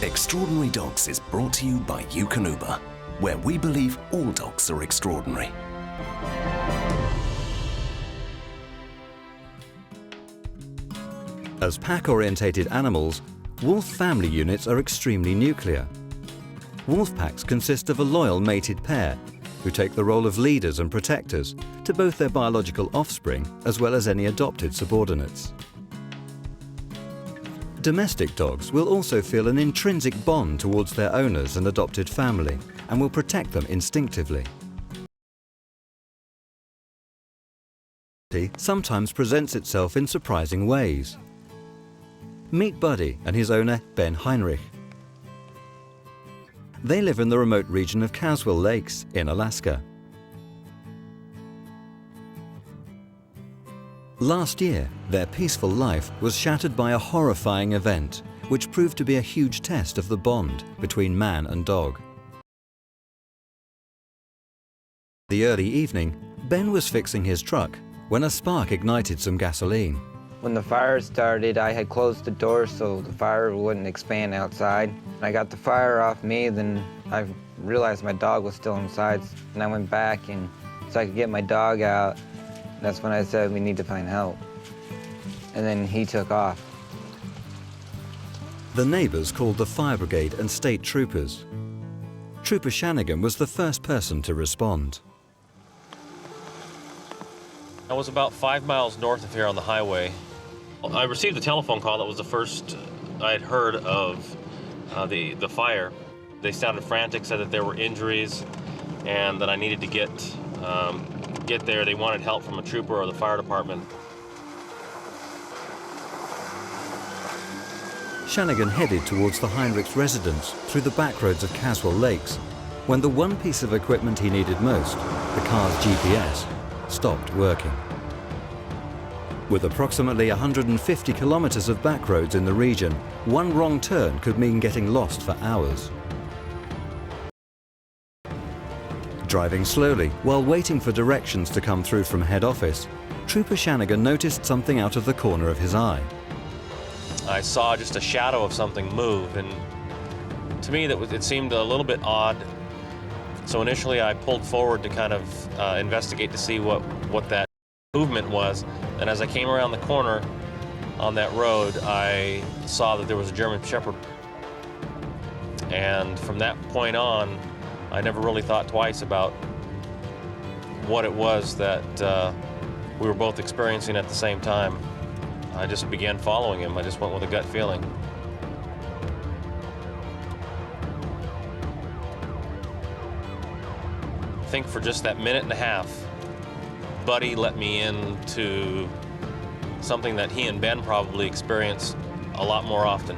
Extraordinary Dogs is brought to you by Eukanuba, where we believe all dogs are extraordinary. As pack-orientated animals, wolf family units are extremely nuclear. Wolf packs consist of a loyal mated pair who take the role of leaders and protectors to both their biological offspring as well as any adopted subordinates. Domestic dogs will also feel an intrinsic bond towards their owners and adopted family and will protect them instinctively. Sometimes presents itself in surprising ways. Meet Buddy and his owner, Ben Heinrich. They live in the remote region of Caswell Lakes in Alaska. Last year, their peaceful life was shattered by a horrifying event, which proved to be a huge test of the bond between man and dog. The early evening, Ben was fixing his truck when a spark ignited some gasoline. When the fire started, I had closed the door so the fire wouldn't expand outside. I got the fire off me, then I realized my dog was still inside, and I went back and so I could get my dog out. That's when I said we need to find help. And then he took off. The neighbors called the fire brigade and state troopers. Trooper Shanigan was the first person to respond. I was about 5 miles north of here on the highway. I received a telephone call that was the first I had heard of the fire. They sounded frantic, said that there were injuries and that I needed to get there. They wanted help from a trooper or the fire department. Shanigan headed towards the Heinrichs' residence through the back roads of Caswell Lakes when the one piece of equipment he needed most, the car's GPS, stopped working. With approximately 150 kilometers of back roads in the region, one wrong turn could mean getting lost for hours. Driving slowly while waiting for directions to come through from head office, Trooper Shanigan noticed something out of the corner of his eye. I saw just a shadow of something move, and to me it seemed a little bit odd. So initially I pulled forward to kind of investigate to see what that movement was. And as I came around the corner on that road, I saw that there was a German Shepherd. And from that point on, I never really thought twice about what it was that we were both experiencing at the same time. I just began following him. I just went with a gut feeling. I think for just that minute and a half, Buddy let me into something that he and Ben probably experience a lot more often.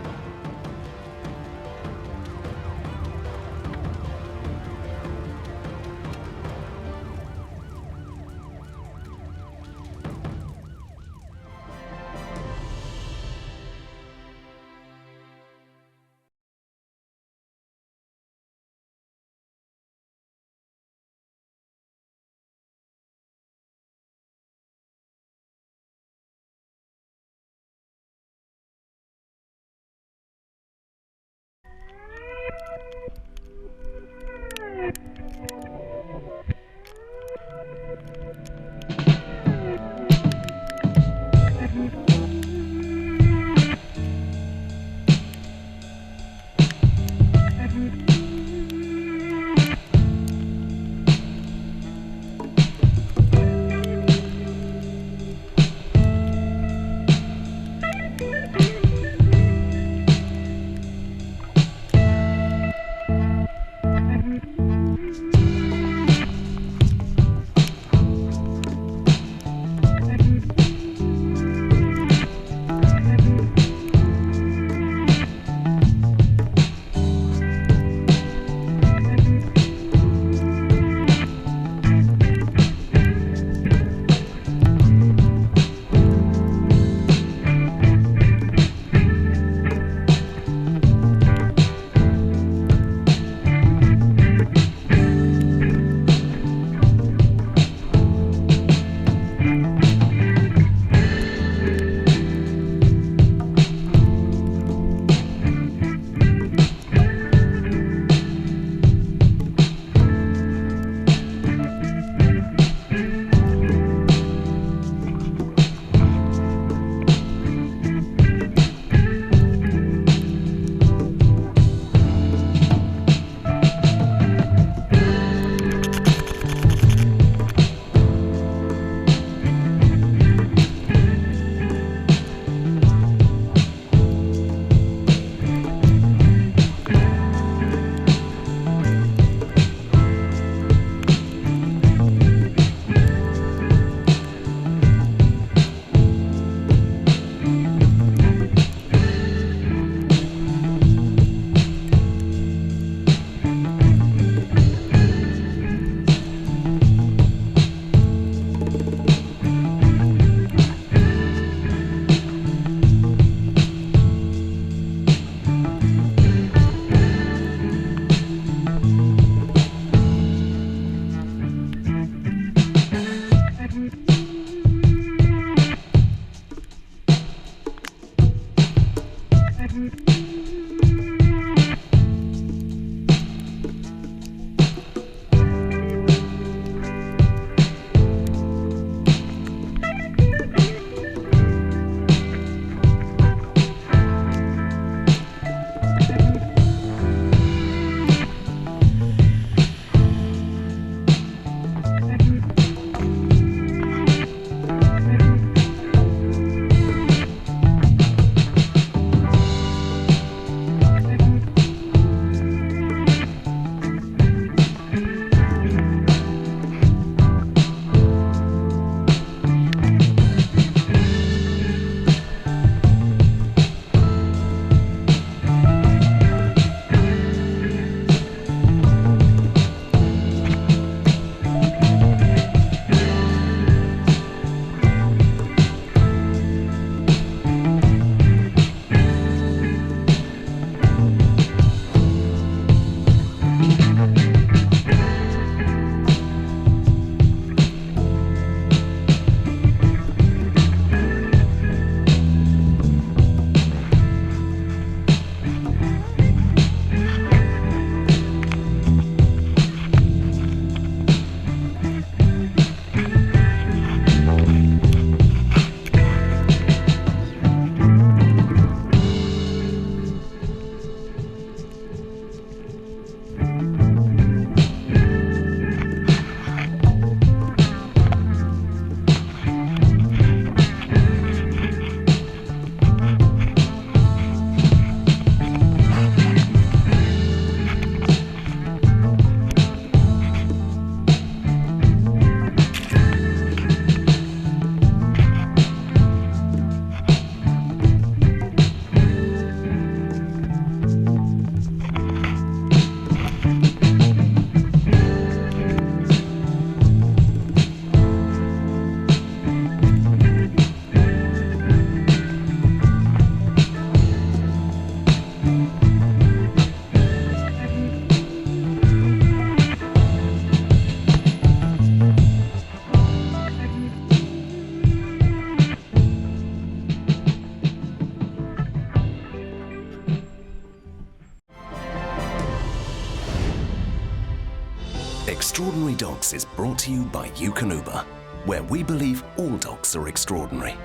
Extraordinary Dogs is brought to you by Eukanuba, where we believe all dogs are extraordinary.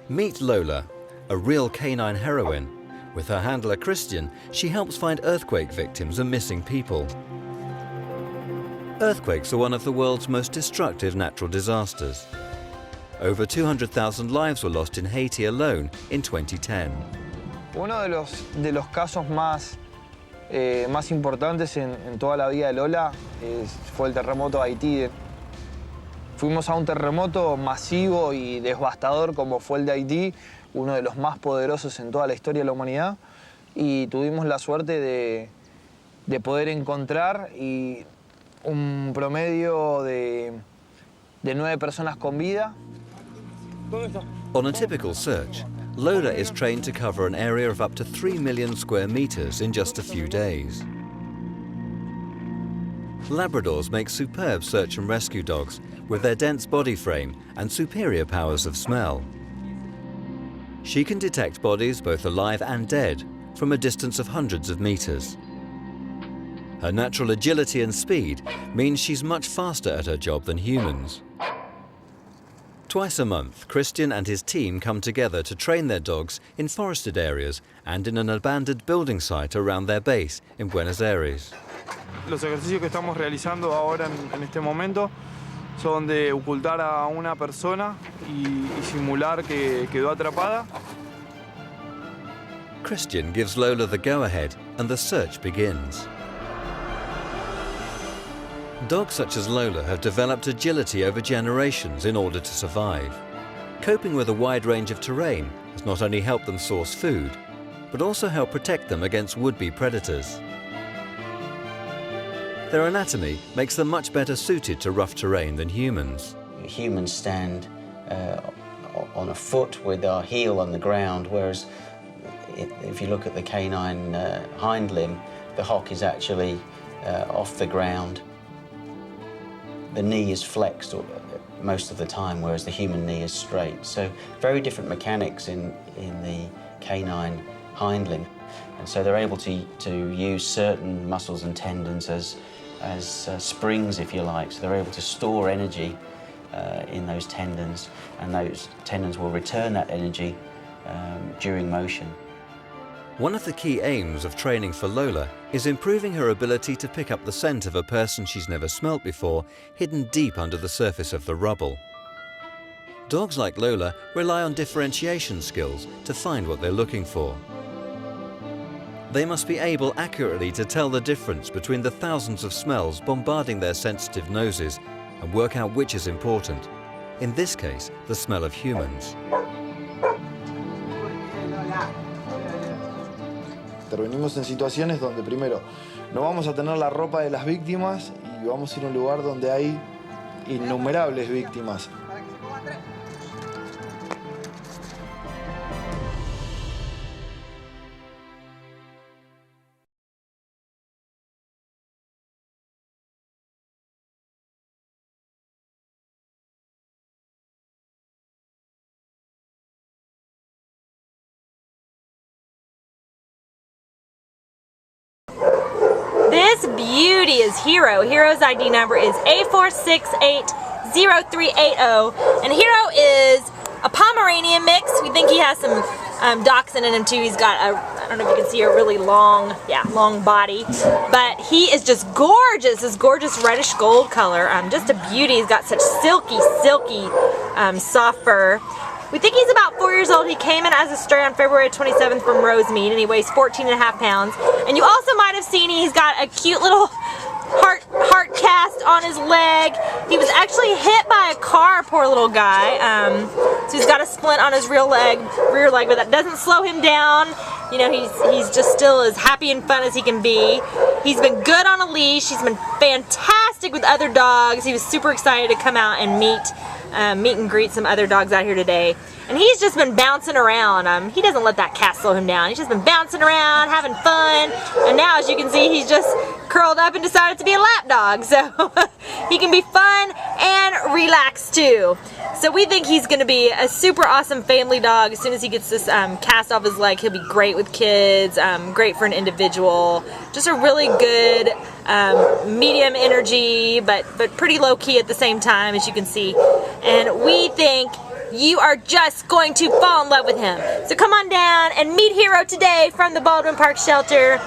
Meet Lola, a real canine heroine. With her handler Christian, she helps find earthquake victims and missing people. Earthquakes are one of the world's most destructive natural disasters. Over 200,000 lives were lost in Haiti alone in 2010. Uno de los casos más importantes en toda la vida de Lola fue el terremoto de Haití. Fuimos a un terremoto masivo y devastador como fue el de Haití, uno de los más poderosos en toda la historia de la humanidad, y tuvimos la suerte de poder encontrar un promedio de 9 personas con vida. On a typical search, Lola is trained to cover an area of up to 3 million square meters in just a few days. Labradors make superb search and rescue dogs with their dense body frame and superior powers of smell. She can detect bodies both alive and dead from a distance of hundreds of meters. Her natural agility and speed means she's much faster at her job than humans. Twice a month, Christian and his team come together to train their dogs in forested areas and in an abandoned building site around their base in Buenos Aires. Los ejercicios que estamos realizando ahora en este momento son de ocultar a una persona y simular que quedó atrapada. Christian gives Lola the go-ahead and the search begins. Dogs such as Lola have developed agility over generations in order to survive. Coping with a wide range of terrain has not only helped them source food, but also helped protect them against would-be predators. Their anatomy makes them much better suited to rough terrain than humans. Humans stand on a foot with our heel on the ground, whereas if you look at the canine hind limb, the hock is actually off the ground. The knee is flexed most of the time, whereas the human knee is straight. So very different mechanics in the canine hind limb. And so they're able to use certain muscles and tendons as springs, if you like. So they're able to store energy in those tendons, and those tendons will return that energy during motion. One of the key aims of training for Lola is improving her ability to pick up the scent of a person she's never smelt before, hidden deep under the surface of the rubble. Dogs like Lola rely on differentiation skills to find what they're looking for. They must be able accurately to tell the difference between the thousands of smells bombarding their sensitive noses and work out which is important. In this case, the smell of humans. Intervenimos en situaciones donde primero no vamos a tener la ropa de las víctimas y vamos a ir a un lugar donde hay innumerables víctimas. This beauty is Hero. Hero's ID number is A4680380, and Hero is a Pomeranian mix. We think he has some dachshund in him too. He's got a, I don't know if you can see, a really long body, but he is just gorgeous. This gorgeous reddish gold color, just a beauty. He's got such silky, soft fur. We think he's about 4 years old. He came in as a stray on February 27th from Rosemead, and he weighs 14.5 pounds. And you also might have seen he's got a cute little heart cast on his leg. He was actually hit by a car, poor little guy. So he's got a splint on his rear leg, but that doesn't slow him down. You know, he's just still as happy and fun as he can be. He's been good on a leash. He's been fantastic enthusiastic with other dogs. He was super excited to come out and meet and greet some other dogs out here today. And he's just been bouncing around. He doesn't let that cat slow him down. He's just been bouncing around, having fun. And now, as you can see, he's just curled up and decided to be a lap dog. So he can be fun and relaxed too. So we think he's going to be a super awesome family dog. As soon as he gets this cast off his leg, he'll be great with kids, great for an individual. Just a really good medium energy, but pretty low key at the same time, as you can see. And we think you are just going to fall in love with him. So come on down and meet Hero today from the Baldwin Park Shelter.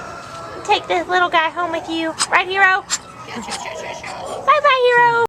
Take this little guy home with you. Right, Hero? Bye-bye, Hero.